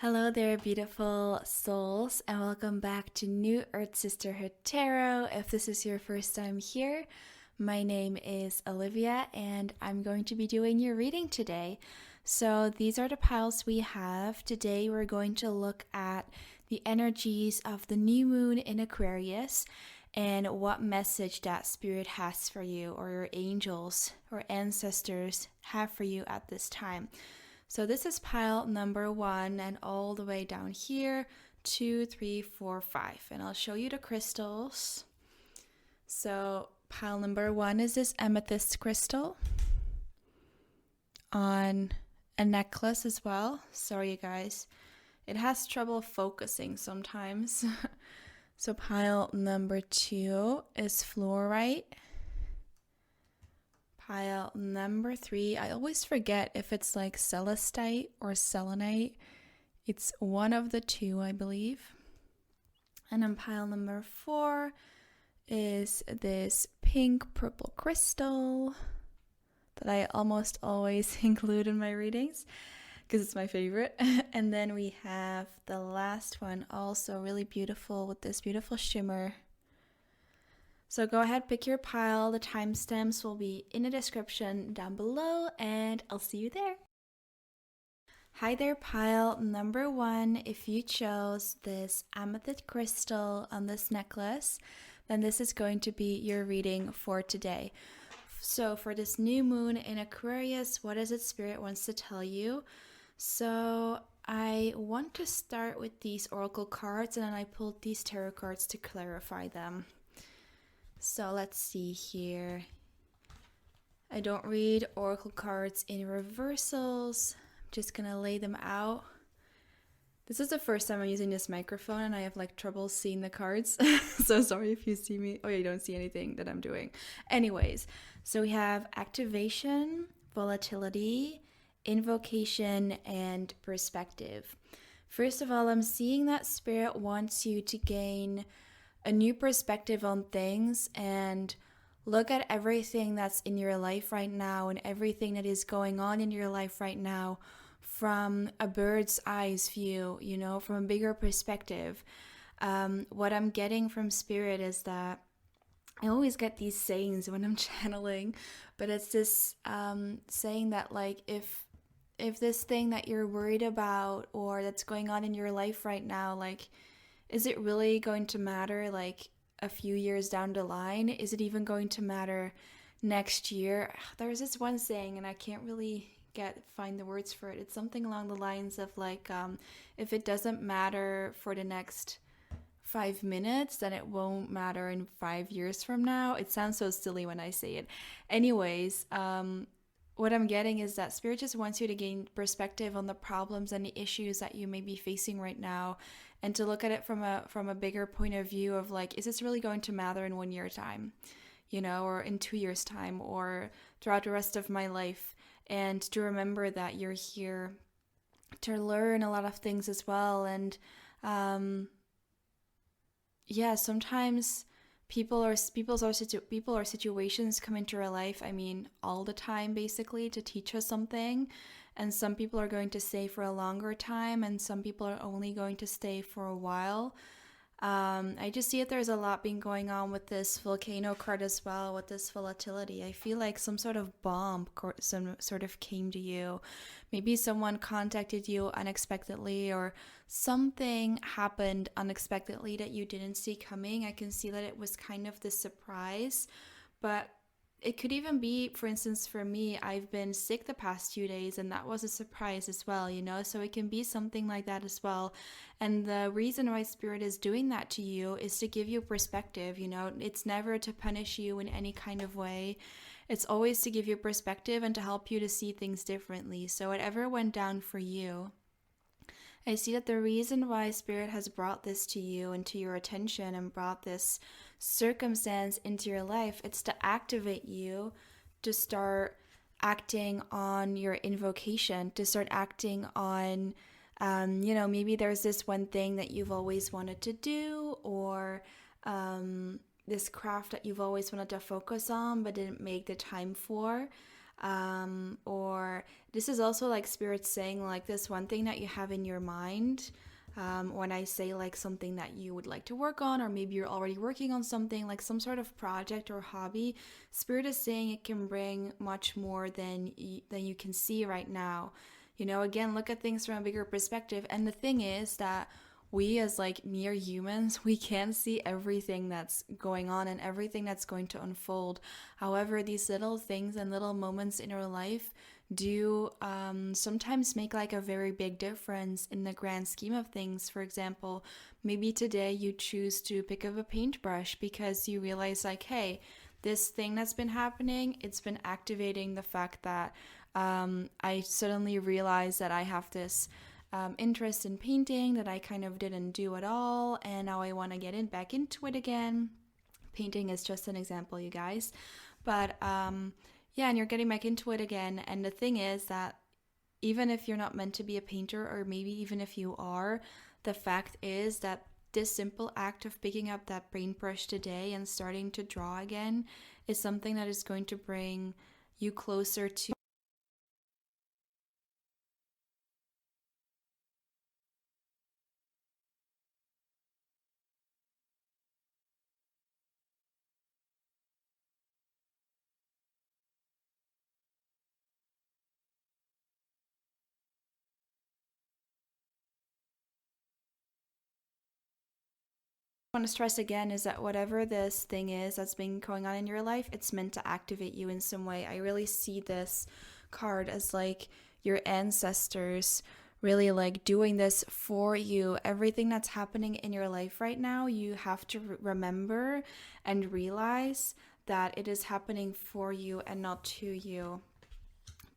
Hello there, beautiful souls, and welcome back to New Earth Sisterhood Tarot. If this is your first time here, my name is Olivia, and I'm going to be doing your reading today. So these are the piles we have. Today we're going to look at the energies of the new moon in Aquarius and what message that spirit has for you, or your angels or ancestors have for you at this time. So this is pile number 1, and all the way down here, 2, 3, 4, 5. And I'll show you the crystals. So pile number 1 is this amethyst crystal on a necklace as well. Sorry, you guys. It has trouble focusing sometimes. So pile number 2 is fluorite. Pile number 3, I always forget if it's like celestite or selenite. It's one of the two, I believe. And then pile number 4 is this pink purple crystal that I almost always include in my readings because it's my favorite. And then we have the last one, also really beautiful with this beautiful shimmer. So go ahead, pick your pile. The timestamps will be in the description down below, and I'll see you there. Hi there, pile number 1. If you chose this amethyst crystal on this necklace, then this is going to be your reading for today. So for this new moon in Aquarius, what is it Spirit wants to tell you? So I want to start with these oracle cards, and then I pulled these tarot cards to clarify them. So let's see here. I don't read oracle cards in reversals. I'm just gonna lay them out. This is the first time I'm using this microphone and I have like trouble seeing the cards. So sorry if you see me. Oh, yeah, you don't see anything that I'm doing. Anyways, so we have activation, volatility, invocation, and perspective. First of all, I'm seeing that Spirit wants you to gain a new perspective on things and look at everything that's in your life right now and everything that is going on in your life right now from a bird's eyes view, from a bigger perspective. What I'm getting from Spirit is that I always get these sayings when I'm channeling, but it's this saying that like if this thing that you're worried about or that's going on in your life right now, like, is it really going to matter like a few years down the line? Is it even going to matter next year? There's this one saying and I can't really find the words for it. It's something along the lines of like, if it doesn't matter for the next 5 minutes, then it won't matter in 5 years from now. It sounds so silly when I say it. Anyways, what I'm getting is that Spirit just wants you to gain perspective on the problems and the issues that you may be facing right now, and to look at it from a bigger point of view of like, is this really going to matter in 1 year time, or in 2 years time, or throughout the rest of my life? And to remember that you're here to learn a lot of things as well. And sometimes people or situations come into our life, I mean, all the time, basically, to teach us something. And some people are going to stay for a longer time, and some people are only going to stay for a while. I just see that there's a lot being going on with this volcano card as well, with this volatility. I feel like some sort of bomb sort of came to you. Maybe someone contacted you unexpectedly, or something happened unexpectedly that you didn't see coming. I can see that it was kind of this surprise, but it could even be, for instance, for me, I've been sick the past few days, and that was a surprise as well, so it can be something like that as well. And the reason why Spirit is doing that to you is to give you perspective. It's never to punish you in any kind of way. It's always to give you perspective and to help you to see things differently. So whatever went down for you, I see that the reason why Spirit has brought this to you and to your attention and brought this circumstance into your life, it's to activate you to start acting on your invocation, to start acting on, maybe there's this one thing that you've always wanted to do, or this craft that you've always wanted to focus on but didn't make the time for. Or this is also like spirit saying like this one thing that you have in your mind. When I say like something that you would like to work on, or maybe you're already working on something like some sort of project or hobby, spirit is saying it can bring much more than you can see right now. Again, look at things from a bigger perspective. And the thing is that we as like mere humans, we can't see everything that's going on and everything that's going to unfold. However, these little things and little moments in our life do sometimes make like a very big difference in the grand scheme of things. For example, maybe today you choose to pick up a paintbrush because you realize like, hey, this thing that's been happening, it's been activating the fact that I suddenly realized that I have this interest in painting that I kind of didn't do at all, and now I want to get back into it again. Painting is just an example, you guys. But yeah, and you're getting back into it again. And the thing is that even if you're not meant to be a painter, or maybe even if you are, the fact is that this simple act of picking up that paintbrush today and starting to draw again is something that is going to bring you closer to want to stress again is that whatever this thing is that's been going on in your life, it's meant to activate you in some way. I really see this card as like your ancestors really like doing this for you. Everything that's happening in your life right now, you have to remember and realize that it is happening for you and not to you.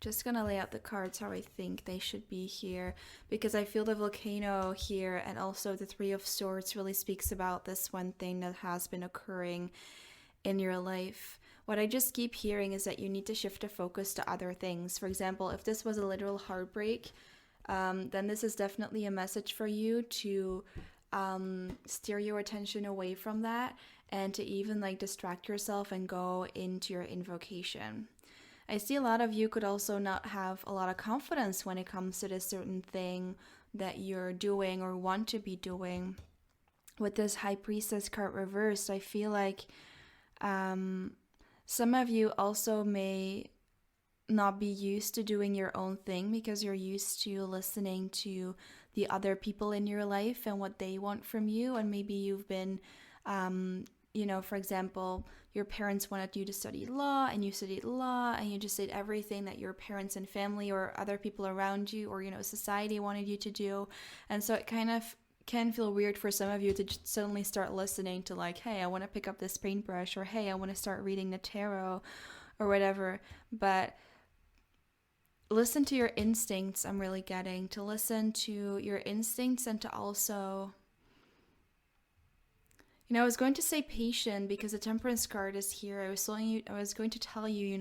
Just gonna lay out the cards how I think they should be here, because I feel the volcano here and also the Three of Swords really speaks about this one thing that has been occurring in your life. What I just keep hearing is that you need to shift the focus to other things. For example, if this was a literal heartbreak, then this is definitely a message for you to steer your attention away from that and to even like distract yourself and go into your invocation. I see a lot of you could also not have a lot of confidence when it comes to this certain thing that you're doing or want to be doing. With this High Priestess card reversed, I feel like some of you also may not be used to doing your own thing because you're used to listening to the other people in your life and what they want from you. And maybe you've been for example, your parents wanted you to study law and you studied law and you just did everything that your parents and family or other people around you or, society wanted you to do. And so it kind of can feel weird for some of you to just suddenly start listening to like, hey, I want to pick up this paintbrush, or hey, I want to start reading the tarot or whatever. But listen to your instincts. I'm really getting to listen to your instincts and to also... I was going to say patient because the Temperance card is here. I was going to tell you,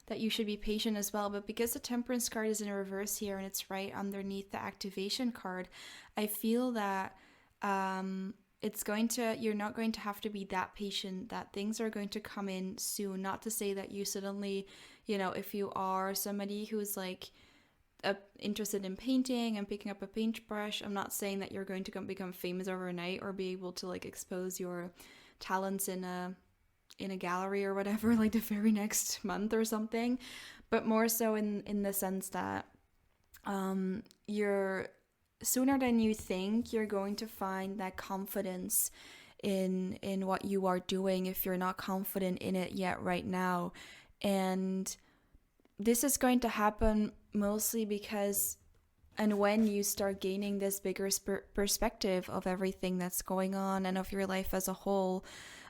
that you should be patient as well. But because the Temperance card is in reverse here and it's right underneath the activation card, I feel that you're not going to have to be that patient, that things are going to come in soon. Not to say that you suddenly, if you are somebody who's like interested in painting and picking up a paintbrush, I'm not saying that you're going to become famous overnight or be able to like expose your talents in a gallery or whatever like the very next month or something, but more so in the sense that you're sooner than you think you're going to find that confidence in what you are doing if you're not confident in it yet right now. And this is going to happen mostly because and when you start gaining this bigger perspective of everything that's going on and of your life as a whole,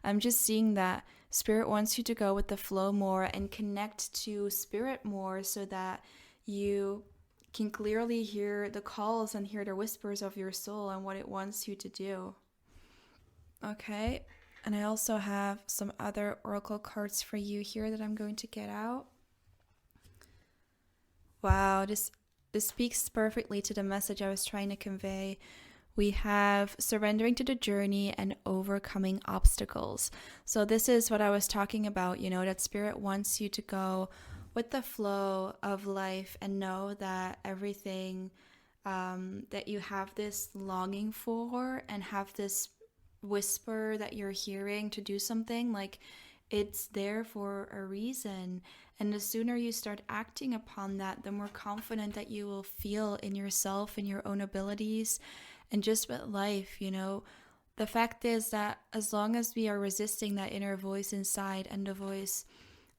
I'm just seeing that Spirit wants you to go with the flow more and connect to Spirit more so that you can clearly hear the calls and hear the whispers of your soul and what it wants you to do. Okay, and I also have some other oracle cards for you here that I'm going to get out. Wow, this speaks perfectly to the message I was trying to convey. We have surrendering to the journey and overcoming obstacles. So this is what I was talking about, that Spirit wants you to go with the flow of life and know that everything that you have this longing for and have this whisper that you're hearing to do something, like it's there for a reason. And the sooner you start acting upon that, the more confident that you will feel in yourself and your own abilities and just with life, you know. The fact is that as long as we are resisting that inner voice inside and the voice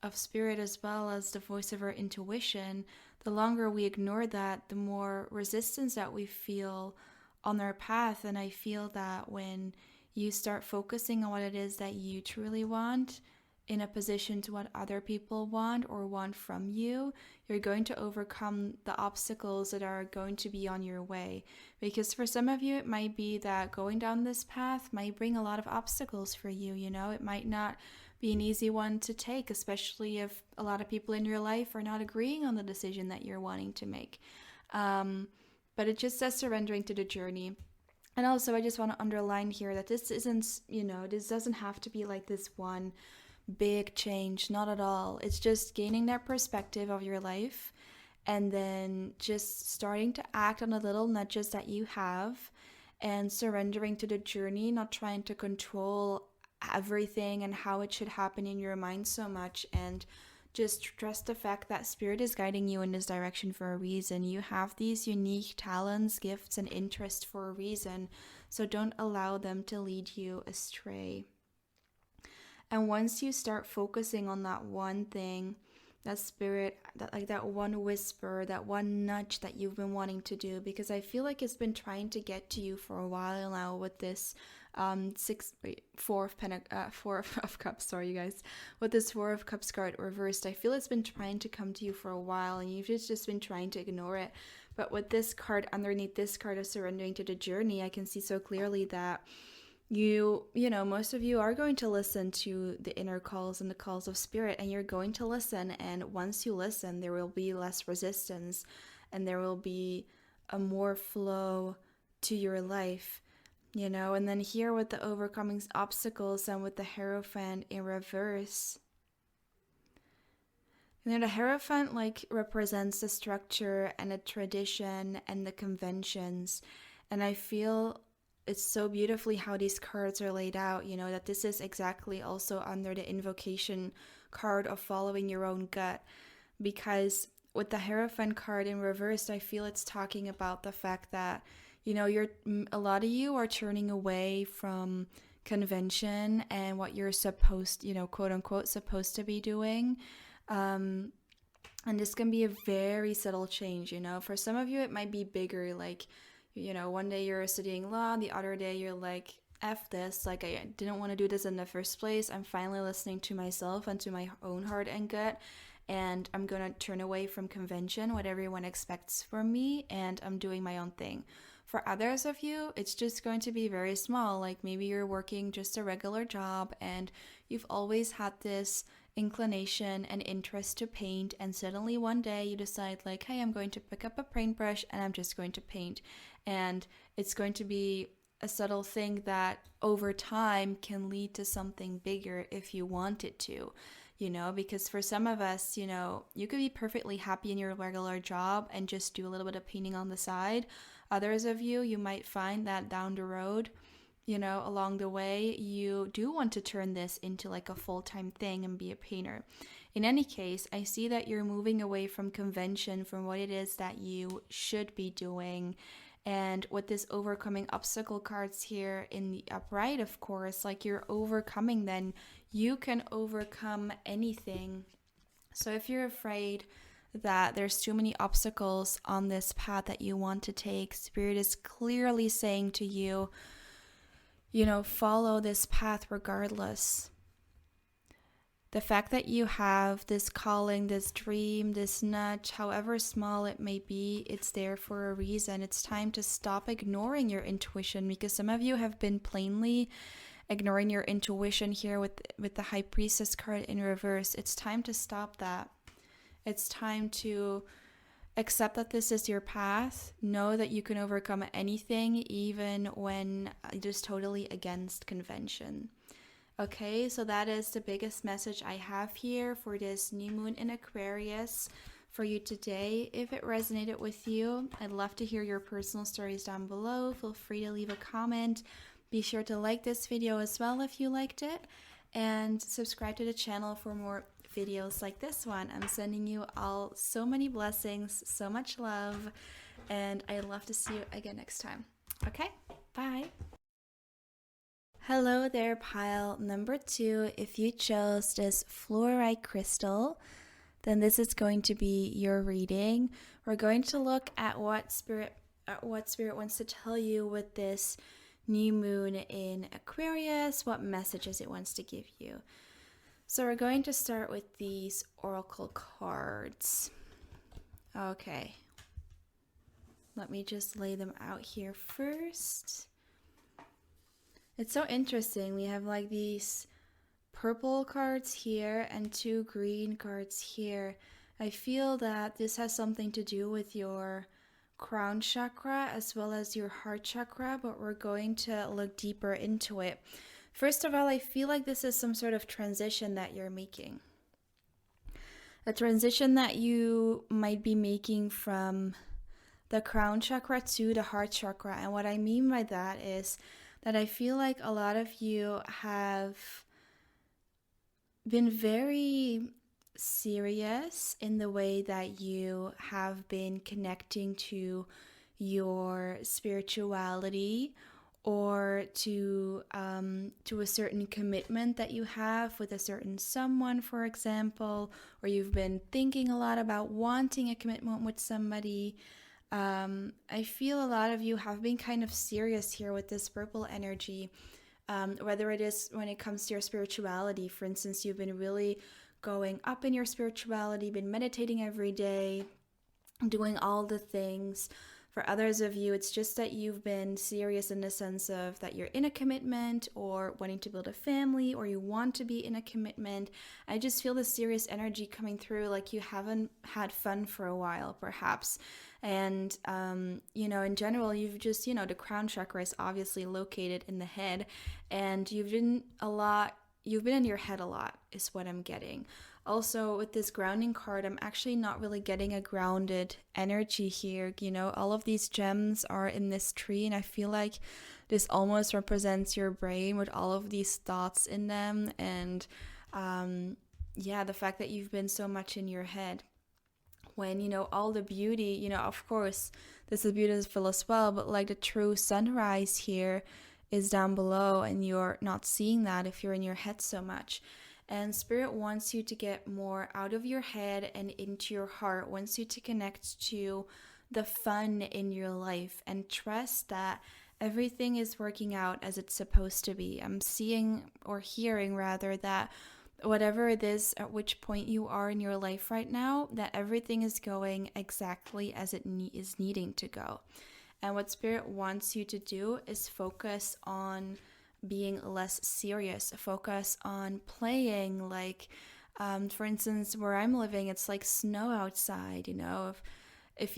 of spirit as well as the voice of our intuition, the longer we ignore that, the more resistance that we feel on our path. And I feel that when you start focusing on what it is that you truly want, in opposition to what other people want or want from you, you're going to overcome the obstacles that are going to be on your way. Because for some of you, it might be that going down this path might bring a lot of obstacles for you, you know. It might not be an easy one to take, especially if a lot of people in your life are not agreeing on the decision that you're wanting to make. But it just says surrendering to the journey. And also, I just want to underline here that this isn't, you know, this doesn't have to be like this one big change, not at all. It's just gaining that perspective of your life and then just starting to act on the little nudges that you have and surrendering to the journey, not trying to control everything and how it should happen in your mind so much, and just trust the fact that spirit is guiding you in this direction for a reason. You have these unique talents, gifts, and interests for a reason, so don't allow them to lead you astray. And once you start focusing on that one thing, that spirit, that like that one whisper, that one nudge that you've been wanting to do, because I feel like it's been trying to get to you for a while now with this Four of Cups, sorry you guys, with this Four of Cups card reversed. I feel it's been trying to come to you for a while and you've just been trying to ignore it. But with this card underneath this card of surrendering to the journey, I can see so clearly that you know, most of you are going to listen to the inner calls and the calls of spirit, and you're going to listen. And once you listen, there will be less resistance and there will be a more flow to your life, you know. And then here with the overcoming obstacles and with the Hierophant in reverse, you know, the Hierophant like represents the structure and the tradition and the conventions. And I feel it's so beautifully how these cards are laid out, you know, that this is exactly also under the invocation card of following your own gut. Because with the Hierophant card in reverse, I feel it's talking about the fact that, you know, a lot of you are turning away from convention and what you're supposed, you know, quote unquote, supposed to be doing. And this can be a very subtle change, you know. For some of you, it might be bigger, like, you know, one day you're studying law, the other day you're like, F this, like I didn't want to do this in the first place. I'm finally listening to myself and to my own heart and gut, and I'm going to turn away from convention, what everyone expects from me, and I'm doing my own thing. For others of you, it's just going to be very small, like maybe you're working just a regular job and you've always had this inclination and interest to paint, and suddenly one day you decide like, hey, I'm going to pick up a paintbrush and I'm just going to paint. And it's going to be a subtle thing that over time can lead to something bigger if you want it to, you know, because for some of us, you know, you could be perfectly happy in your regular job and just do a little bit of painting on the side. Others of you, you might find that down the road, you know, along the way, you do want to turn this into like a full-time thing and be a painter. In any case, I see that you're moving away from convention, from what it is that you should be doing. And with this overcoming obstacle cards here in the upright, of course, like you're overcoming, then you can overcome anything. So if you're afraid that there's too many obstacles on this path that you want to take, Spirit is clearly saying to you, you know, follow this path regardless. The fact that you have this calling, this dream, this nudge, however small it may be, it's there for a reason. It's time to stop ignoring your intuition, because some of you have been plainly ignoring your intuition here with the High Priestess card in reverse. It's time to stop that. It's time to accept that this is your path. Know that you can overcome anything, even when just totally against convention. Okay, so that is the biggest message I have here for this new moon in Aquarius for you today. If it resonated with you, I'd love to hear your personal stories down below. Feel free to leave a comment. Be sure to like this video as well if you liked it, and subscribe to the channel for more videos like this one. I'm sending you all so many blessings, so much love, and I'd love to see you again next time. Okay, bye. Hello there, pile number 2. If you chose this fluorite crystal, then this is going to be your reading. We're going to look at what spirit wants to tell you with this new moon in Aquarius, what messages it wants to give you. So we're going to start with these oracle cards. Okay. Let me just lay them out here first. It's so interesting. We have like these purple cards here and 2 green cards here. I feel that this has something to do with your crown chakra as well as your heart chakra, but we're going to look deeper into it. First of all, I feel like this is some sort of transition that you're making. A transition that you might be making from the crown chakra to the heart chakra. And what I mean by that is that I feel like a lot of you have been very serious in the way that you have been connecting to your spirituality, or to a certain commitment that you have with a certain someone, for example, or you've been thinking a lot about wanting a commitment with somebody. I feel a lot of you have been kind of serious here with this purple energy, whether it is when it comes to your spirituality. For instance, you've been really going up in your spirituality, been meditating every day, doing all the things. For others of you, it's just that you've been serious in the sense of that you're in a commitment or wanting to build a family, or you want to be in a commitment. I just feel this serious energy coming through, like you haven't had fun for a while, perhaps. And, in general, you've just, the crown chakra is obviously located in the head, and you've been in your head a lot, is what I'm getting. Also, with this grounding card, I'm actually not really getting a grounded energy here. All of these gems are in this tree, and I feel like this almost represents your brain with all of these thoughts in them. And the fact that you've been so much in your head. When, all the beauty, of course, this is beautiful as well, but like the true sunrise here is down below, and you're not seeing that if you're in your head so much. And Spirit wants you to get more out of your head and into your heart, wants you to connect to the fun in your life and trust that everything is working out as it's supposed to be. I'm seeing, or hearing rather, that whatever it is, at which point you are in your life right now, that everything is going exactly as it is needing to go. And what Spirit wants you to do is focus on being less serious, focus on playing. Like, for instance, where I'm living, it's like snow outside. If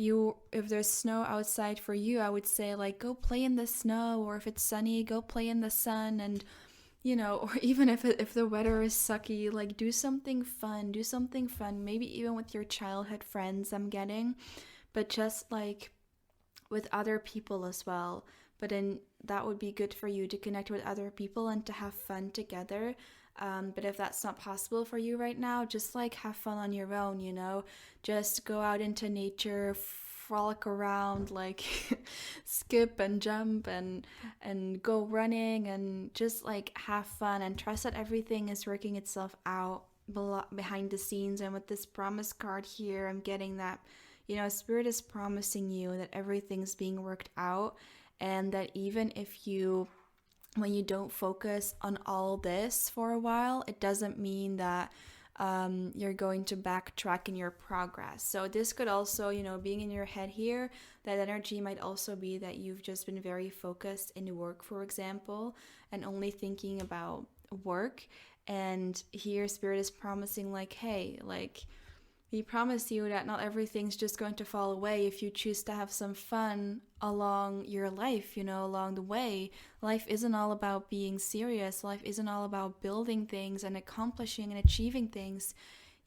there's snow outside for you, I would say like go play in the snow, or if it's sunny, go play in the sun. And or even if the weather is sucky, like do something fun, maybe even with your childhood friends, I'm getting, but just like with other people as well. But then that would be good for you to connect with other people and to have fun together. But if that's not possible for you right now, just like have fun on your own, just go out into nature, frolic around, like skip and jump and go running, and just like have fun and trust that everything is working itself out behind the scenes. And with this promise card here, I'm getting that, Spirit is promising you that everything's being worked out, and that even when you don't focus on all this for a while, it doesn't mean that you're going to backtrack in your progress. So this could also, being in your head here, that energy might also be that you've just been very focused in work, for example, and only thinking about work. And here Spirit is promising like, hey, like They promise you that not everything's just going to fall away if you choose to have some fun along your life, along the way. Life isn't all about being serious. Life isn't all about building things and accomplishing and achieving things.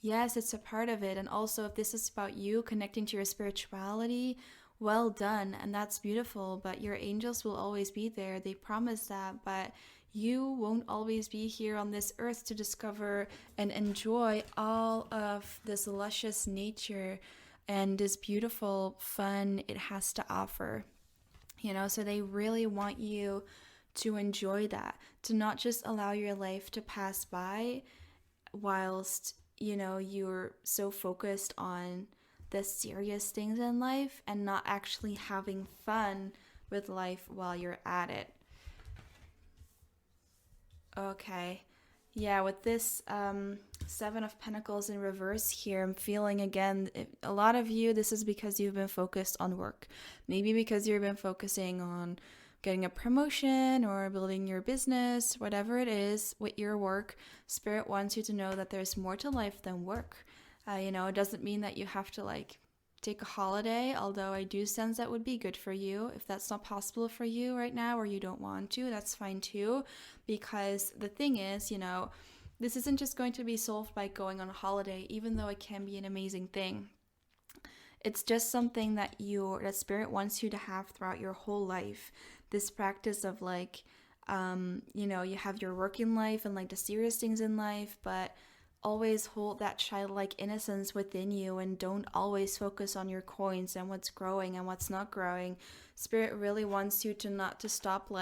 Yes, it's a part of it. And also, if this is about you connecting to your spirituality, well done. And that's beautiful. But your angels will always be there. They promise that. But you won't always be here on this earth to discover and enjoy all of this luscious nature and this beautiful fun it has to offer. So they really want you to enjoy that, to not just allow your life to pass by whilst, you're so focused on the serious things in life and not actually having fun with life while you're at it. Okay. Yeah, with this Seven of Pentacles in reverse here, I'm feeling again, a lot of you, this is because you've been focused on work. Maybe because you've been focusing on getting a promotion or building your business, whatever it is with your work. Spirit wants you to know that there's more to life than work. It doesn't mean that you have to take a holiday, although I do sense that would be good for you. If that's not possible for you right now or you don't want to, that's fine too. Because the thing is, this isn't just going to be solved by going on a holiday, even though it can be an amazing thing. It's just something that Spirit wants you to have throughout your whole life. This practice of you have your working life and the serious things in life, but always hold that childlike innocence within you and don't always focus on your coins and what's growing and what's not growing. Spirit really wants you to not to stop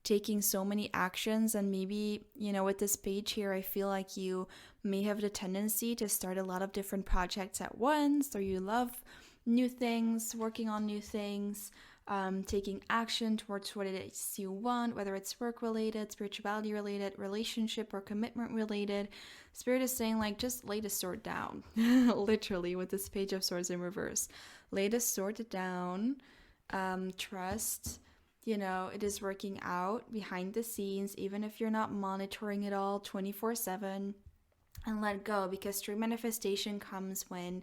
taking so many actions, and maybe, with this page here, I feel like you may have the tendency to start a lot of different projects at once, or you love new things, working on new things, taking action towards what it is you want, whether it's work related, spirituality related, relationship or commitment related. Spirit is saying just lay the sword down. Literally, with this Page of Swords in reverse. Lay the sword down. Trust. It is working out behind the scenes, even if you're not monitoring it all 24/7, and let go, because true manifestation comes when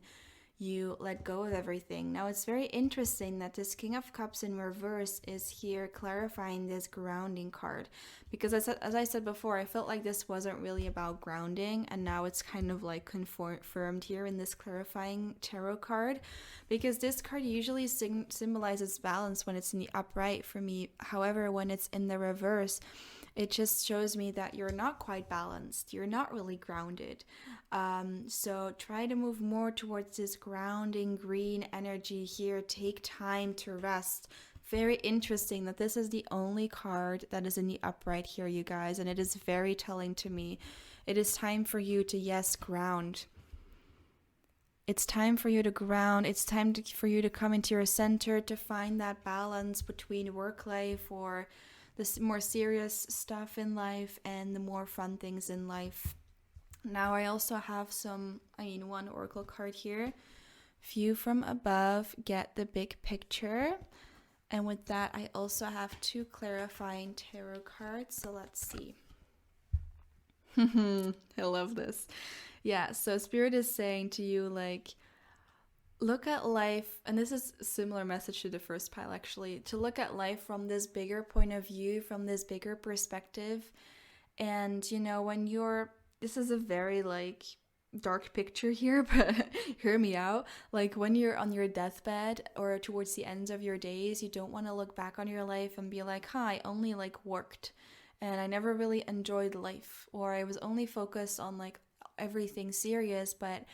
you let go of everything. Now, it's very interesting that this King of Cups in reverse is here clarifying this grounding card, because as I said before, I felt like this wasn't really about grounding, and now it's kind of confirmed here in this clarifying tarot card, because this card usually symbolizes balance when it's in the upright for me. However, when it's in the reverse, it just shows me that you're not quite balanced. You're not really grounded. So try to move more towards this grounding green energy here. Take time to rest. Very interesting that this is the only card that is in the upright here, you guys. And it is very telling to me. It is time for you to, yes, ground. It's time for you to ground. It's time for you to come into your center, to find that balance between work life or the more serious stuff in life and the more fun things in life. Now I also have one oracle card here. View from above, get the big picture. And with that, I also have two clarifying tarot cards. So let's see. I love this. Yeah, so Spirit is saying to you, look at life, and this is a similar message to the first pile actually, to look at life from this bigger point of view, from this bigger perspective. And this is a very dark picture here, but hear me out. When you're on your deathbed or towards the ends of your days, you don't want to look back on your life and be like, I only worked and I never really enjoyed life, or I was only focused on everything serious, but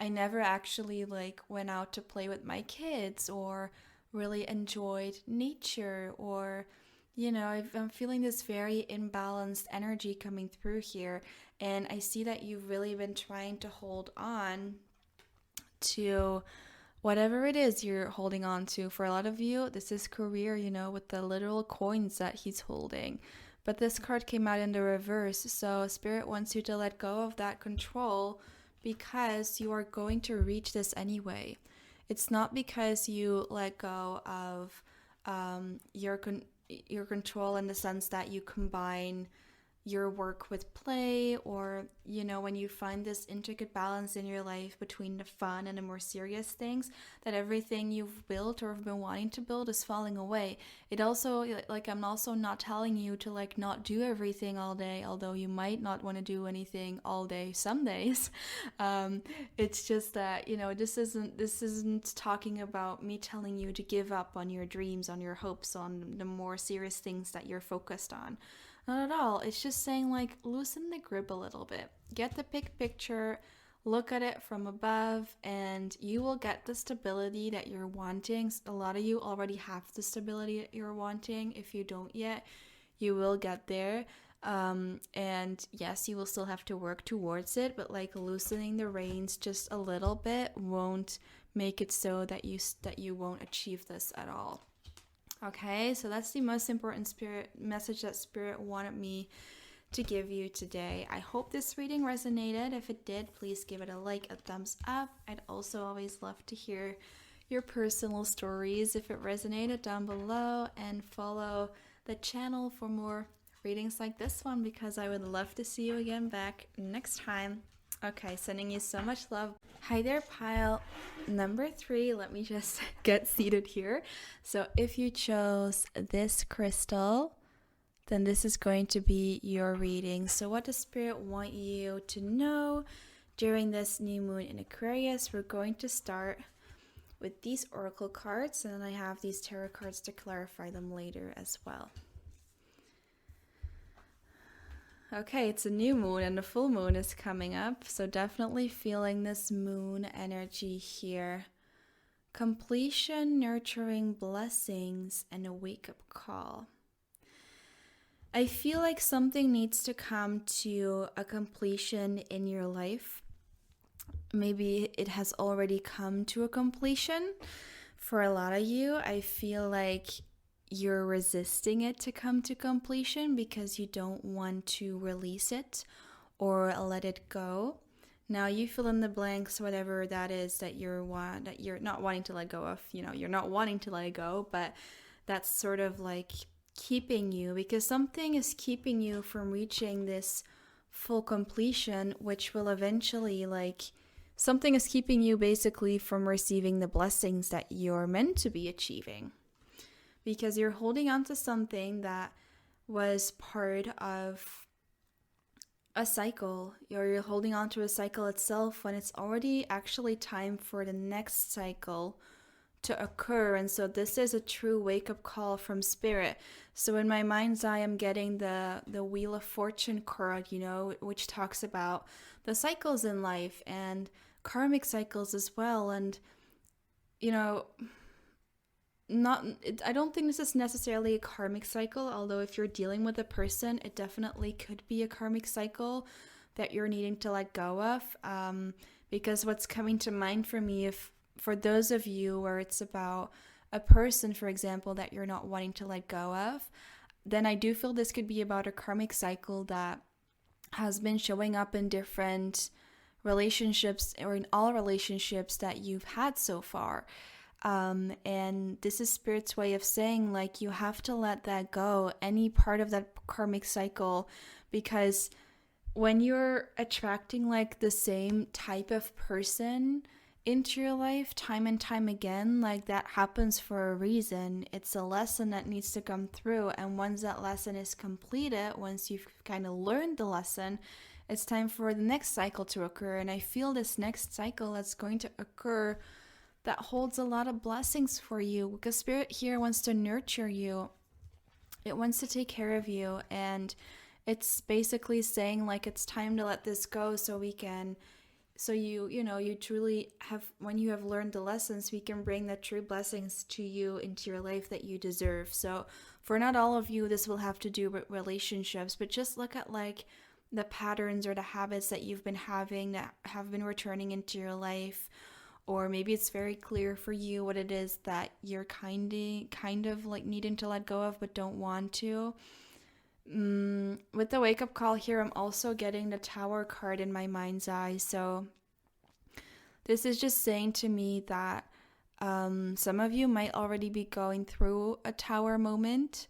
I never actually went out to play with my kids or really enjoyed nature, or I'm feeling this very imbalanced energy coming through here, and I see that you've really been trying to hold on to whatever it is you're holding on to. For a lot of you, this is career, with the literal coins that he's holding. But this card came out in the reverse, so Spirit wants you to let go of that control, because you are going to reach this anyway. It's not because you let go of your control in the sense that you combine, your work with play, or when you find this intricate balance in your life between the fun and the more serious things, that everything you've built or have been wanting to build is falling away. It also, like, I'm also not telling you to like not do everything all day, although you might not want to do anything all day some days. It's just that this isn't talking about me telling you to give up on your dreams, on your hopes, on the more serious things that you're focused on. Not at all. It's just saying, like, loosen the grip a little bit. Get the big picture, look at it from above, and you will get the stability that you're wanting. A lot of you already have the stability that you're wanting. If you don't yet, you will get there. And yes, you will still have to work towards it, but like loosening the reins just a little bit won't make it so that you won't achieve this at all. Okay, so that's the most important message that Spirit wanted me to give you today. I hope this reading resonated. If it did, please give it a like, a thumbs up. I'd also always love to hear your personal stories if it resonated down below, and follow the channel for more readings like this one, because I would love to see you again back next time. Okay, sending you so much love. Hi there, pile number 3. Let me just get seated here. So if you chose this crystal, then this is going to be your reading. So what does Spirit want you to know during this new moon in Aquarius? We're going to start with these oracle cards, and then I have these tarot cards to clarify them later as well. Okay, it's a new moon and the full moon is coming up, so definitely feeling this moon energy here. Completion, nurturing, blessings, and a wake-up call. I feel like something needs to come to a completion in your life. Maybe it has already come to a completion. For a lot of you, I feel like you're resisting it to come to completion because you don't want to release it or let it go. Now you fill in the blanks, whatever that is that you're not wanting to let go of. You're not wanting to let it go, but that's sort of like keeping you, because something is keeping you from reaching this full completion, which will eventually, like, something is keeping you basically from receiving the blessings that you're meant to be achieving. Because you're holding on to something that was part of a cycle, or you're holding on to a cycle itself when it's already actually time for the next cycle to occur. And so this is a true wake-up call from Spirit. So in my mind's eye, I'm getting the Wheel of Fortune card, which talks about the cycles in life and karmic cycles as well. And I don't think this is necessarily a karmic cycle, although if you're dealing with a person, it definitely could be a karmic cycle that you're needing to let go of. Because what's coming to mind for me, for those of you where it's about a person, for example, that you're not wanting to let go of, then I do feel this could be about a karmic cycle that has been showing up in different relationships, or in all relationships that you've had so far. And this is Spirit's way of saying, like, you have to let that go, any part of that karmic cycle, because when you're attracting like the same type of person into your life time and time again, like, that happens for a reason. It's a lesson that needs to come through, and once that lesson is completed, once you've kind of learned the lesson, it's time for the next cycle to occur. And I feel this next cycle that's going to occur that holds a lot of blessings for you, because Spirit here wants to nurture you. It wants to take care of you, and it's basically saying, like, it's time to let this go so you truly have, when you have learned the lessons, we can bring the true blessings to you into your life that you deserve. So for not all of you, this will have to do with relationships, but just look at like the patterns or the habits that you've been having that have been returning into your life. Or maybe it's very clear for you what it is that you're kind of like needing to let go of but don't want to. With the wake-up call here, I'm also getting the Tower card in my mind's eye. So this is just saying to me that some of you might already be going through a Tower moment,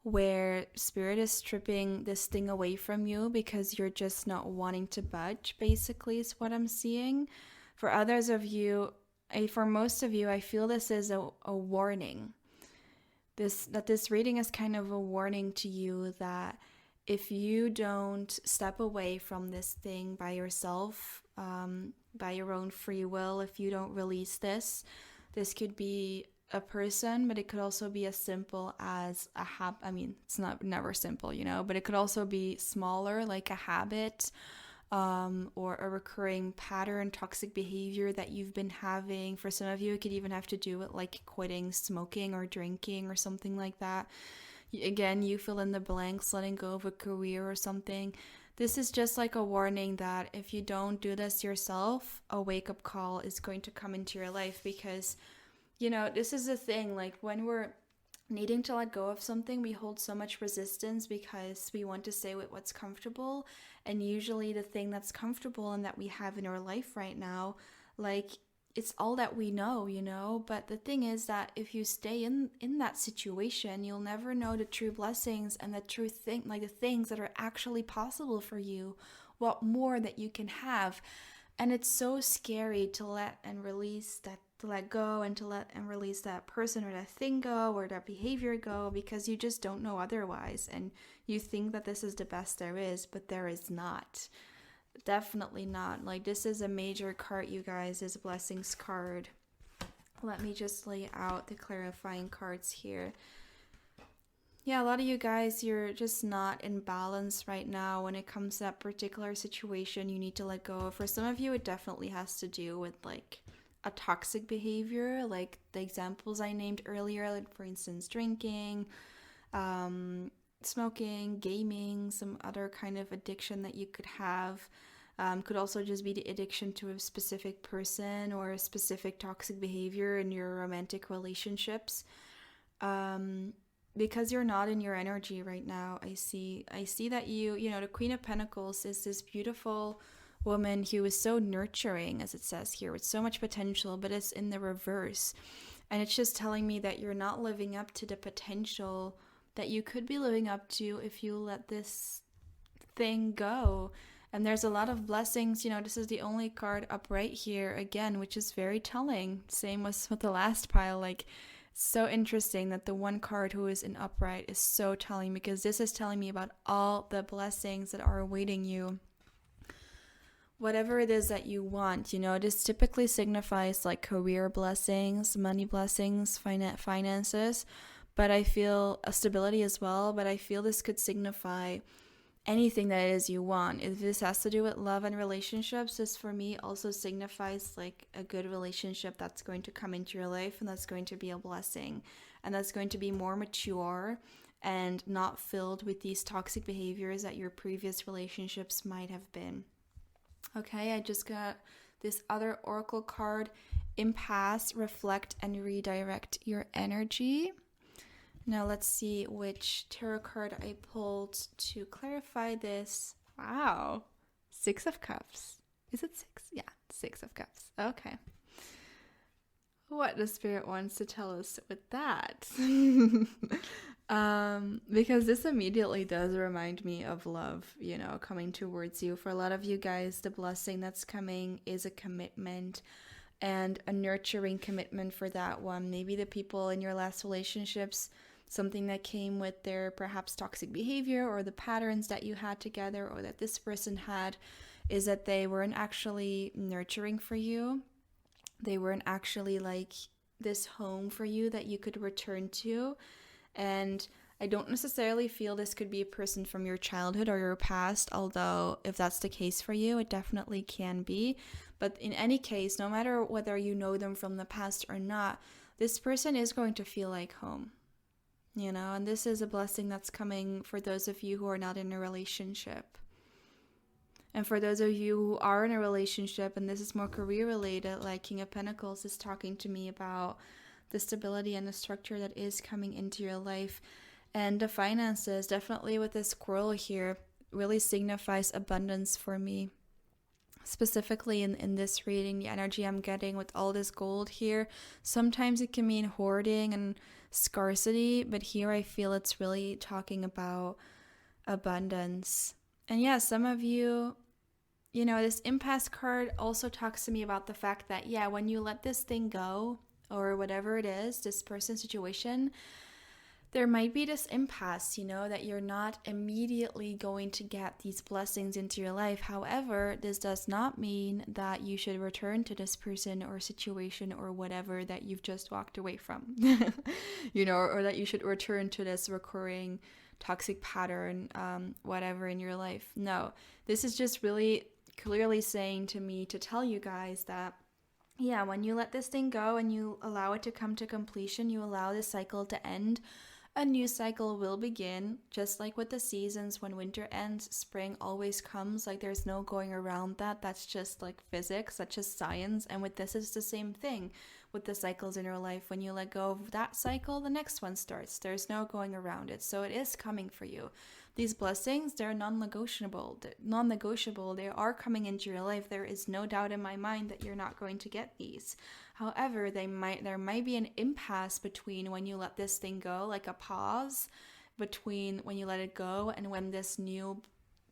where Spirit is stripping this thing away from you because you're just not wanting to budge, basically, is what I'm seeing. For others of you, for most of you, I feel this is a warning. This reading is kind of a warning to you that if you don't step away from this thing by yourself, by your own free will, if you don't release this could be a person, but it could also be as simple as a habit. I mean, it's never simple, but it could also be smaller, like a habit, or a recurring pattern, toxic behavior that you've been having. For some of you, it could even have to do with like quitting smoking or drinking or something like that. Again, you fill in the blanks, letting go of a career or something. This is just like a warning that if you don't do this yourself, a wake-up call is going to come into your life, because this is the thing, like when we're needing to let go of something, we hold so much resistance because we want to stay with what's comfortable. And usually the thing that's comfortable and that we have in our life right now, like it's all that we know, but the thing is that if you stay in that situation, you'll never know the true blessings and the true thing, like the things that are actually possible for you, what more that you can have. And it's so scary to let and release that, to let go and to let and release that person or that thing go or that behavior go, because you just don't know otherwise. And you think that this is the best there is, but there is not. Definitely not. Like, this is a major card, you guys, this blessings card. Let me just lay out the clarifying cards here. Yeah, a lot of you guys, you're just not in balance right now when it comes to that particular situation you need to let go of. For some of you, it definitely has to do with like a toxic behavior, like the examples I named earlier, like for instance, drinking, smoking, gaming, some other kind of addiction that you could have. Could also just be the addiction to a specific person or a specific toxic behavior in your romantic relationships. Because you're not in your energy right now. I see that the Queen of Pentacles is this beautiful woman who is so nurturing, as it says here, with so much potential, but it's in the reverse. And it's just telling me that you're not living up to the potential that you could be living up to if you let this thing go. And there's a lot of blessings. This is the only card upright here again, which is very telling. Same with the last pile. Like, so interesting that the one card who is in upright is so telling, because this is telling me about all the blessings that are awaiting you. Whatever it is that you want, this typically signifies like career blessings, money blessings, finances, but I feel a stability as well. But I feel this could signify anything that it is you want. If this has to do with love and relationships, this for me also signifies like a good relationship that's going to come into your life, and that's going to be a blessing, and that's going to be more mature and not filled with these toxic behaviors that your previous relationships might have been. Okay, I just got this other oracle card, impasse, reflect and redirect your energy. Now let's see which tarot card I pulled to clarify this. Wow, 6 of Cups. Is it 6? Yeah, 6 of Cups. Okay. What the Spirit wants to tell us with that. Because this immediately does remind me of love, coming towards you. For a lot of you guys, the blessing that's coming is a commitment, and a nurturing commitment for that one. Maybe the people in your last relationships, something that came with their perhaps toxic behavior or the patterns that you had together or that this person had, is that they weren't actually nurturing for you. They weren't actually like this home for you that you could return to. And I don't necessarily feel this could be a person from your childhood or your past, although if that's the case for you, it definitely can be. But in any case, no matter whether you know them from the past or not, this person is going to feel like home. And this is a blessing that's coming for those of you who are not in a relationship. And for those of you who are in a relationship, and this is more career related, like King of Pentacles is talking to me about the stability and the structure that is coming into your life. And the finances, definitely with this squirrel here, really signifies abundance for me. specifically in this reading, the energy I'm getting with all this gold here, sometimes it can mean hoarding and scarcity, but here I feel it's really talking about abundance. And yeah, some of you, this impasse card also talks to me about the fact that, yeah, when you let this thing go, or whatever it is, this person situation, there might be this impasse, that you're not immediately going to get these blessings into your life. However, this does not mean that you should return to this person or situation or whatever that you've just walked away from, or that you should return to this recurring toxic pattern, whatever in your life. No, this is just really clearly saying to me to tell you guys that, yeah, when you let this thing go and you allow it to come to completion, you allow this cycle to end, a new cycle will begin. Just like with the seasons, when winter ends, spring always comes. Like, there's no going around that. That's just like physics, that's just science. And with this, it's the same thing with the cycles in your life. When you let go of that cycle, the next one starts. There's no going around it. So it is coming for you. These blessings, they're non-negotiable. They are coming into your life. There is no doubt in my mind that you're not going to get these. However, there might be an impasse between when you let this thing go, like a pause between when you let it go and when this new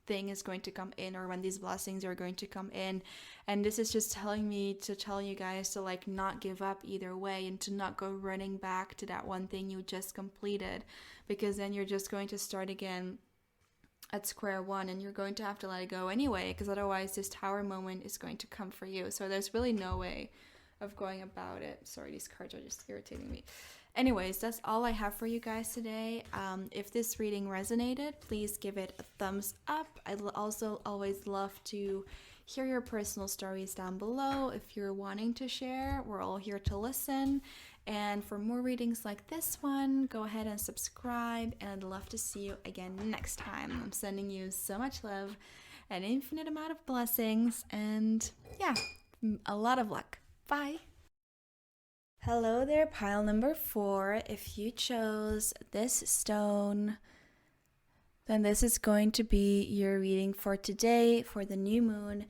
thing is going to come in, or when these blessings are going to come in. And this is just telling me to tell you guys to like not give up either way, and to not go running back to that one thing you just completed, because then you're just going to start again at square one, and you're going to have to let it go anyway, because otherwise this tower moment is going to come for you. So there's really no way of going about it. Sorry, these cards are just irritating me. Anyways, that's all I have for you guys today. If this reading resonated, please give it a thumbs up. I'd also always love to hear your personal stories down below. If you're wanting to share, we're all here to listen. And for more readings like this one, go ahead and subscribe, and I'd love to see you again next time. I'm sending you so much love, an infinite amount of blessings, and yeah, a lot of luck. Bye. Hello there, pile number 4. If you chose this stone, then this is going to be your reading for today for the new moon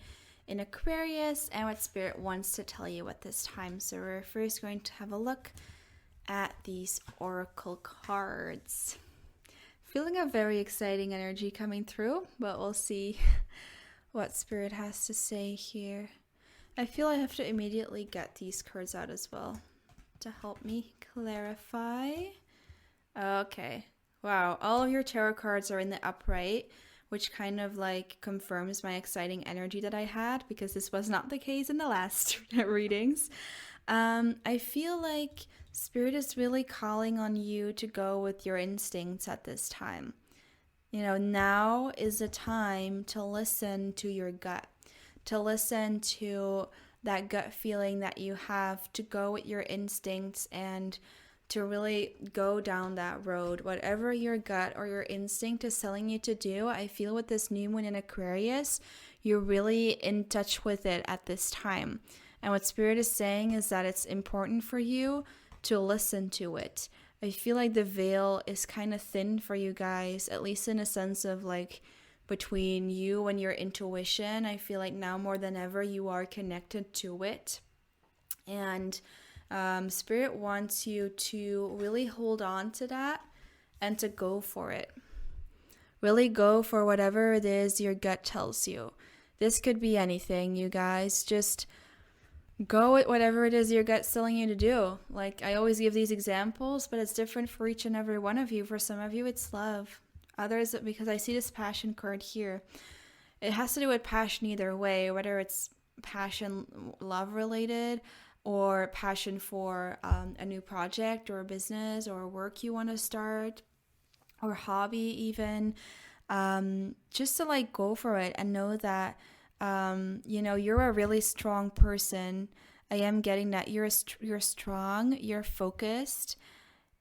in Aquarius, and what Spirit wants to tell you at this time. So we're first going to have a look at these oracle cards. Feeling a very exciting energy coming through, but we'll see what Spirit has to say here. I feel I have to immediately get these cards out as well to help me clarify. Okay. Wow, all of your tarot cards are in the upright, which kind of like confirms my exciting energy that I had, because this was not the case in the last readings. I feel like Spirit is really calling on you to go with your instincts at this time. Now is the time to listen to your gut, to listen to that gut feeling that you have, to go with your instincts and to really go down that road. Whatever your gut or your instinct is telling you to do, I feel with this new moon in Aquarius, you're really in touch with it at this time. And what Spirit is saying is that it's important for you to listen to it. I feel like the veil is kind of thin for you guys, at least in a sense of like between you and your intuition. I feel like now more than ever you are connected to it. And Spirit wants you to really hold on to that and to go for it. Really go for whatever it is your gut tells you. This could be anything, you guys. Just go with whatever it is your gut's telling you to do. Like, I always give these examples, but it's different for each and every one of you. For some of you, it's love. Others, because I see this passion card here, it has to do with passion either way, whether it's passion love related or passion for a new project or a business or work you want to start or hobby even. Just to like go for it and know that you're a really strong person. I am getting that you're strong, you're focused,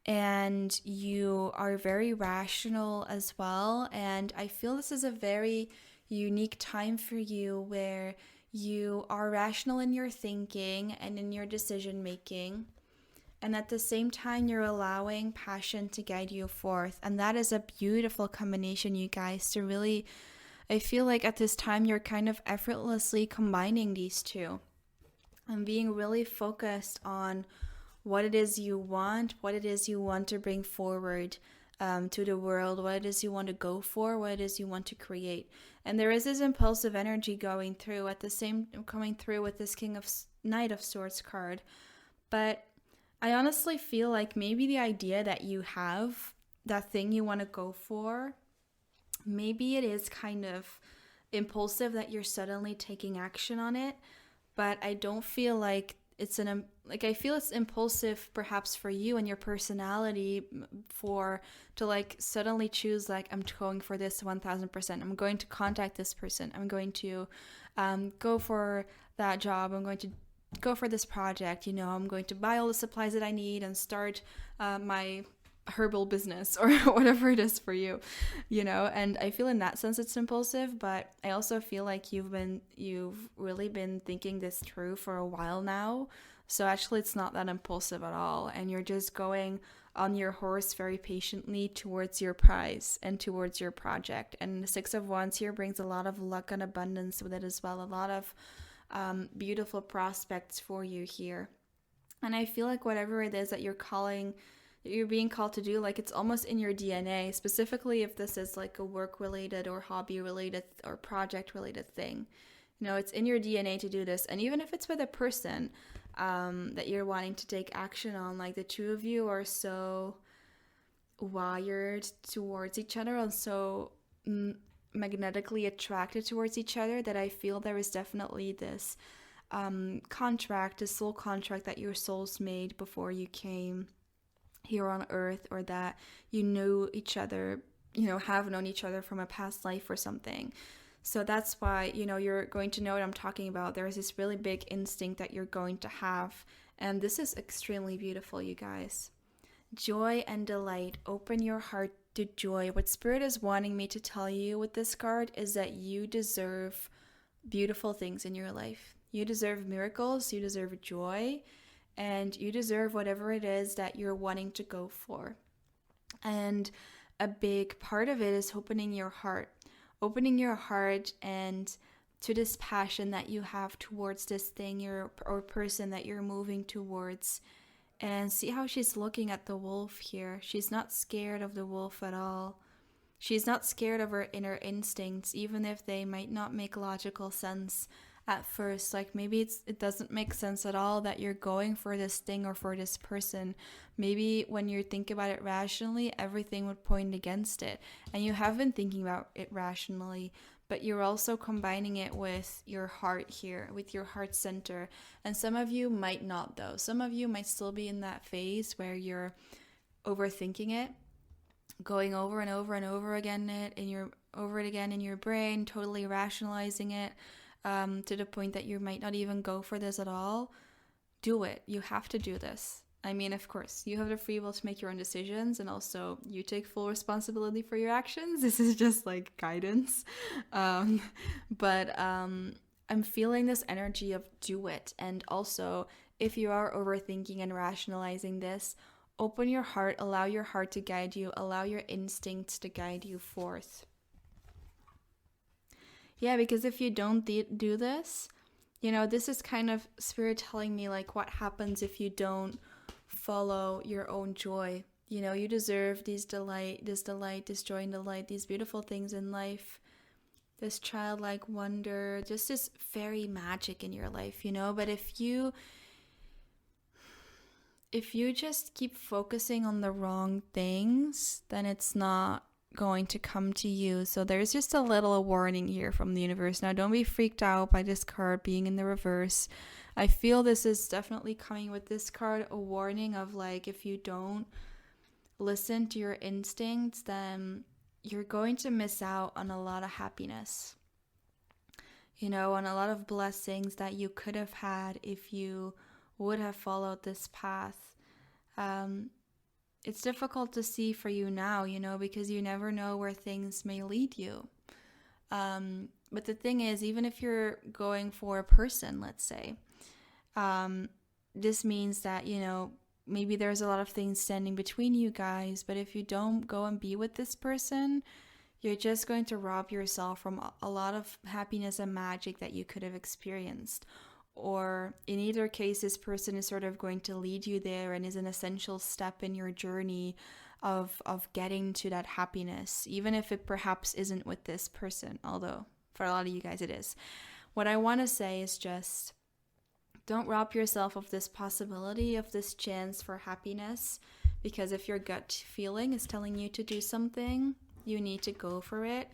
and you are very rational as well. And I feel this is a very unique time for you where you are rational in your thinking and in your decision making, and at the same time you're allowing passion to guide you forth. And that is a beautiful combination, you guys, to really I feel like at this time you're kind of effortlessly combining these two and being really focused on what it is you want, what it is you want to bring forward to the world, what it is you want to go for, what it is you want to create. And there is this impulsive energy coming through with this Knight of Swords card. But I honestly feel like maybe the idea that you have, that thing you want to go for, maybe it is kind of impulsive that you're suddenly taking action on it. But I don't feel like I feel it's impulsive perhaps for you and your personality to like suddenly choose like, I'm going for this 1000%. I'm going to contact this person. I'm going to go for that job. I'm going to go for this project. I'm going to buy all the supplies that I need and start my herbal business or whatever it is for you, and I feel in that sense it's impulsive, but I also feel like you've really been thinking this through for a while now. So actually it's not that impulsive at all, and you're just going on your horse very patiently towards your prize and towards your project. And the Six of Wands here brings a lot of luck and abundance with it as well, a lot of beautiful prospects for you here. And I feel like whatever it is that you're being called to do, like it's almost in your DNA, specifically if this is like a work related or hobby related or project related thing. It's in your DNA to do this. And even if it's with a person that you're wanting to take action on, like the two of you are so wired towards each other and so magnetically attracted towards each other that I feel there is definitely this contract, this soul contract that your souls made before you came here on earth, or that you knew each other, have known each other from a past life or something. So that's why, you're going to know what I'm talking about. There is this really big instinct that you're going to have. And this is extremely beautiful, you guys. Joy and delight. Open your heart to joy. What Spirit is wanting me to tell you with this card is that you deserve beautiful things in your life. You deserve miracles. You deserve joy. And you deserve whatever it is that you're wanting to go for. And a big part of it is opening your heart and to this passion that you have towards this thing or person that you're moving towards. And see how she's looking at the wolf here. She's not scared of the wolf at all. She's not scared of her inner instincts, even if they might not make logical sense at first. Like maybe it doesn't make sense at all that you're going for this thing or for this person. Maybe when you think about it rationally, everything would point against it, and you have been thinking about it rationally, but you're also combining it with your heart here, with your heart center. And some of you might not, though. Some of you might still be in that phase where you're overthinking it, going over and over and over again in your brain, totally rationalizing it, to the point that you might not even go for this at all. Do it. You have to do this. I mean, of course, you have the free will to make your own decisions, and also you take full responsibility for your actions. This is just like guidance. But I'm feeling this energy of do it. And also, if you are overthinking and rationalizing this, open your heart, allow your heart to guide you, allow your instincts to guide you forth. Yeah, because if you don't do this, this is kind of Spirit telling me like what happens if you don't follow your own joy. You deserve this joy and delight, these beautiful things in life, this childlike wonder, just this fairy magic in your life, But if you just keep focusing on the wrong things, then it's not going to come to you. So there's just a little warning here from the universe. Now, don't be freaked out by this card being in the reverse. I feel this is definitely coming with this card, a warning of like, if you don't listen to your instincts, then you're going to miss out on a lot of happiness, on a lot of blessings that you could have had if you would have followed this path. It's difficult to see for you now, because you never know where things may lead you. But the thing is, even if you're going for a person, let's say, this means that, maybe there's a lot of things standing between you guys, but if you don't go and be with this person, you're just going to rob yourself from a lot of happiness and magic that you could have experienced. Or in either case, this person is sort of going to lead you there and is an essential step in your journey of getting to that happiness, even if it perhaps isn't with this person, although for a lot of you guys it is. What I want to say is just don't rob yourself of this possibility, of this chance for happiness, because if your gut feeling is telling you to do something, you need to go for it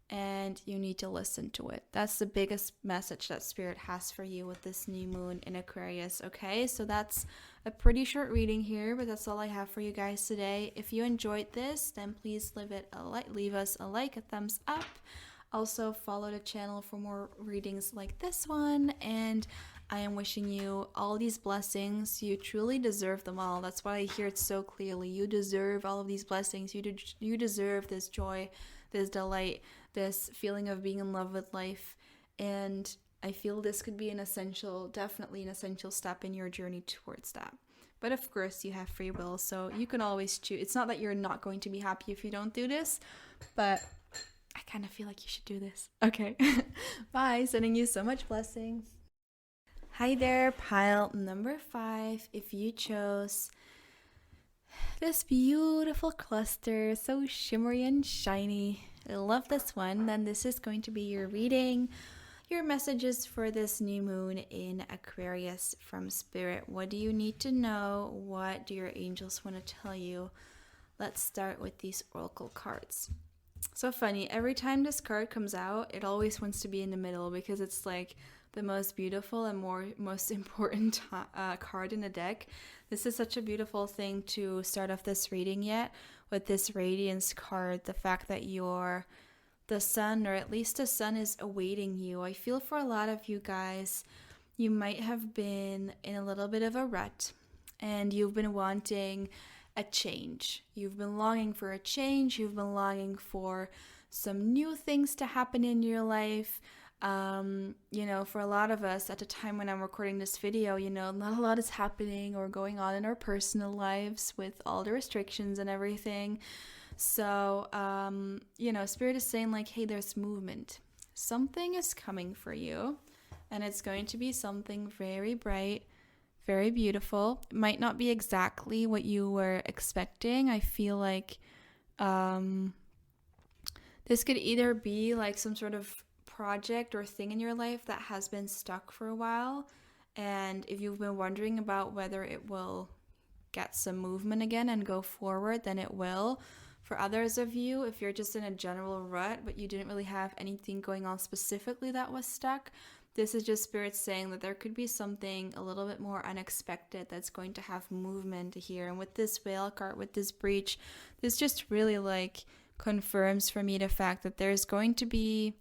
and you need to listen to it. That's the biggest message that Spirit has for you with this new moon in Aquarius, okay? So that's a pretty short reading here, but that's all I have for you guys today. If you enjoyed this, then please leave us a like, a thumbs up. Also, follow the channel for more readings like this one, and I am wishing you all these blessings. You truly deserve them all. That's why I hear it so clearly. You deserve all of these blessings. You deserve this joy, this delight, this feeling of being in love with life. And I feel this could be definitely an essential step in your journey towards that. But of course, you have free will, so you can always choose. It's not that you're not going to be happy if you don't do this, but I kind of feel like you should do this. Okay. Bye. Sending you so much blessings. Hi there, pile number 5. If you chose this beautiful cluster, so shimmery and shiny, I love this one, then this is going to be your reading, your messages for this new moon in Aquarius from Spirit. What do you need to know? What do your angels want to tell you? Let's start with these oracle cards. So funny, every time this card comes out, it always wants to be in the middle because it's like the most beautiful and most important card in the deck. This is such a beautiful thing to start off this reading yet with this Radiance card, the fact that you're the sun, or at least the sun is awaiting you. I feel for a lot of you guys, you might have been in a little bit of a rut and you've been wanting a change. You've been longing for a change. You've been longing for some new things to happen in your life. For a lot of us at the time when I'm recording this video, not a lot is happening or going on in our personal lives with all the restrictions and everything. So, Spirit is saying like, hey, there's movement. Something is coming for you, and it's going to be something very bright, very beautiful. It might not be exactly what you were expecting. I feel like this could either be like some sort of project or thing in your life that has been stuck for a while, and if you've been wondering about whether it will get some movement again and go forward, then it will. For others of you, if you're just in a general rut but you didn't really have anything going on specifically that was stuck, this is just Spirit saying that there could be something a little bit more unexpected that's going to have movement here. And with this Whale card, with this breach, this just really like confirms for me the fact that there's going to be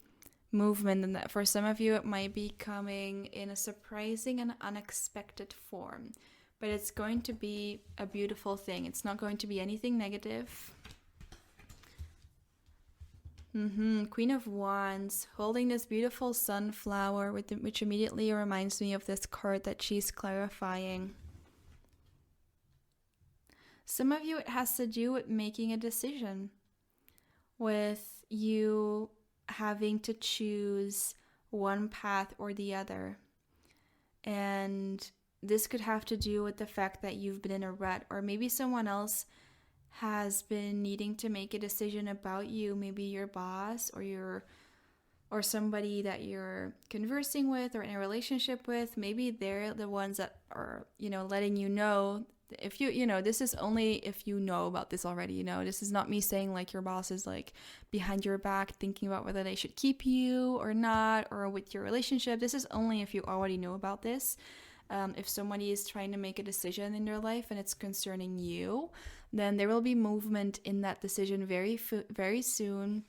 movement, and that for some of you it might be coming in a surprising and unexpected form, but it's going to be a beautiful thing. It's not going to be anything negative. Queen of Wands holding this beautiful sunflower, which immediately reminds me of this card that she's clarifying. Some of you, it has to do with making a decision, with you having to choose one path or the other. And this could have to do with the fact that you've been in a rut, or maybe someone else has been needing to make a decision about you. Maybe your boss or somebody that you're conversing with or in a relationship with. Maybe they're the ones that are, letting you know. If this is only if you know about this already. This is not me saying like your boss is like behind your back thinking about whether they should keep you or not, or with your relationship. This is only if you already know about this. If somebody is trying to make a decision in their life and it's concerning you, then there will be movement in that decision very soon.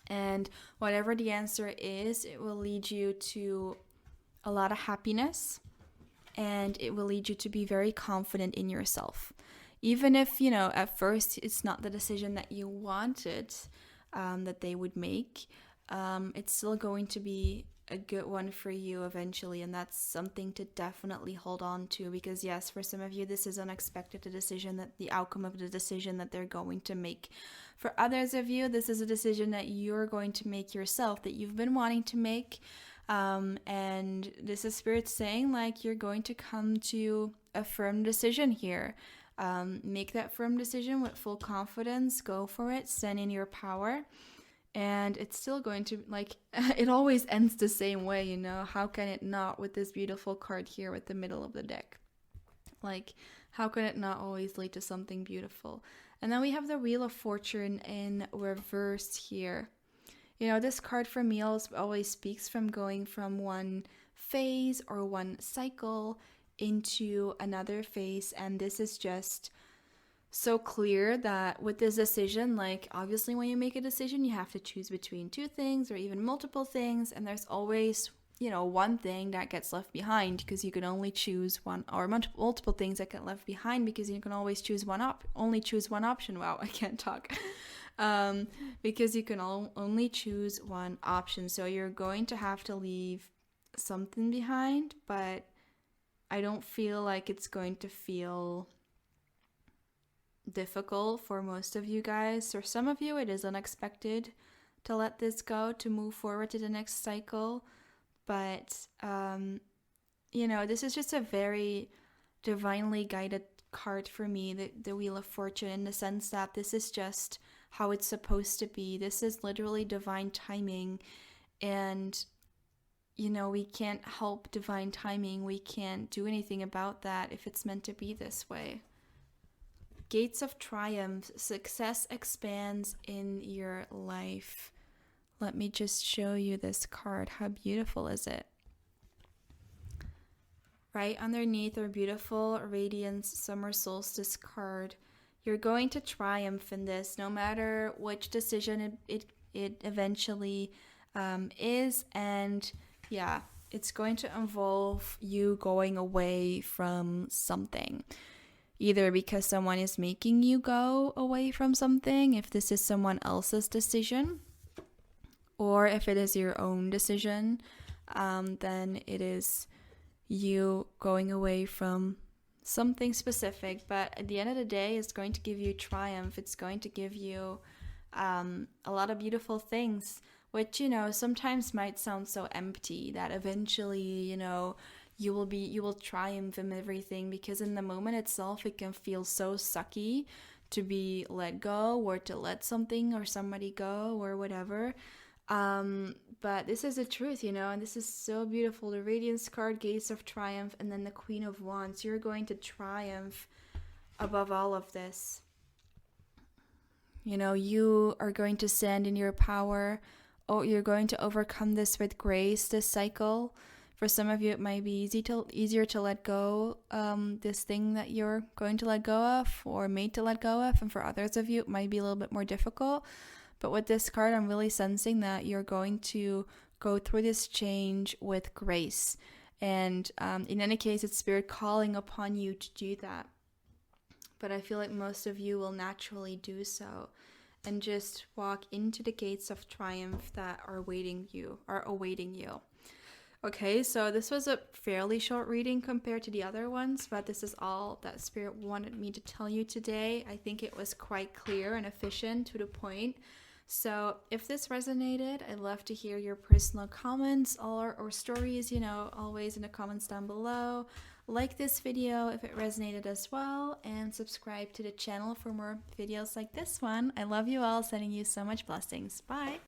And whatever the answer is, it will lead you to a lot of happiness, and it will lead you to be very confident in yourself. Even if, at first it's not the decision that you wanted that they would make, it's still going to be a good one for you eventually, and that's something to definitely hold on to, because yes, for some of you this is unexpected, a decision, that the outcome of the decision that they're going to make. For others of you, this is a decision that you're going to make yourself, that you've been wanting to make, and this is Spirit saying like you're going to come to a firm decision here. Make that firm decision with full confidence, go for it, stand in your power. And it's still going to, like, it always ends the same way, you know? How can it not, with this beautiful card here with the middle of the deck? Like, how can it not always lead to something beautiful? And then we have the Wheel of Fortune in reverse here. You know, this card for me always speaks from going from one phase or one cycle into another phase. And this is just so clear that with this decision, like obviously when you make a decision, you have to choose between two things or even multiple things, and there's always, you know, one thing that gets left behind because you can only choose one, or multiple things that get left behind because you can always choose only choose one option. Wow, I can't talk. Because you can only choose one option, so you're going to have to leave something behind, but I don't feel like it's going to feel difficult for most of you guys. For some of you, it is unexpected to let this go, to move forward to the next cycle. But, you know, this is just a very divinely guided card for me, the Wheel of Fortune, in the sense that this is just how it's supposed to be. This is literally divine timing. And, you know, we can't help divine timing. We can't do anything about that if it's meant to be this way. Gates of Triumph, success expands in your life. Let me just show you this card. How beautiful is it? Right underneath our beautiful Radiance Summer Solstice card. You're going to triumph in this, no matter which decision it eventually is. And yeah, it's going to involve you going away from something. Either because someone is making you go away from something, if this is someone else's decision, or if it is your own decision, then it is you going away from something specific. But at the end of the day, it's going to give you triumph. It's going to give you a lot of beautiful things, which, you know, sometimes might sound so empty that eventually, you know, you will triumph in everything, because in the moment itself it can feel so sucky to be let go, or to let something or somebody go or whatever. But this is the truth, you know, and this is so beautiful. The Radiance card, Gates of Triumph, and then the Queen of Wands. You're going to triumph above all of this. You know, you are going to stand in your power. Oh, you're going to overcome this with grace, this cycle. For some of you, it might be easier to let go this thing that you're going to let go of or made to let go of. And for others of you, it might be a little bit more difficult. But with this card, I'm really sensing that you're going to go through this change with grace. And in any case, it's Spirit calling upon you to do that. But I feel like most of you will naturally do so and just walk into the gates of triumph that are awaiting you. Okay, so this was a fairly short reading compared to the other ones, but this is all that Spirit wanted me to tell you today. I think it was quite clear and efficient, to the point. So if this resonated, I'd love to hear your personal comments or stories, you know, always in the comments down below. Like this video if it resonated as well, and subscribe to the channel for more videos like this one. I love you all, sending you so much blessings. Bye!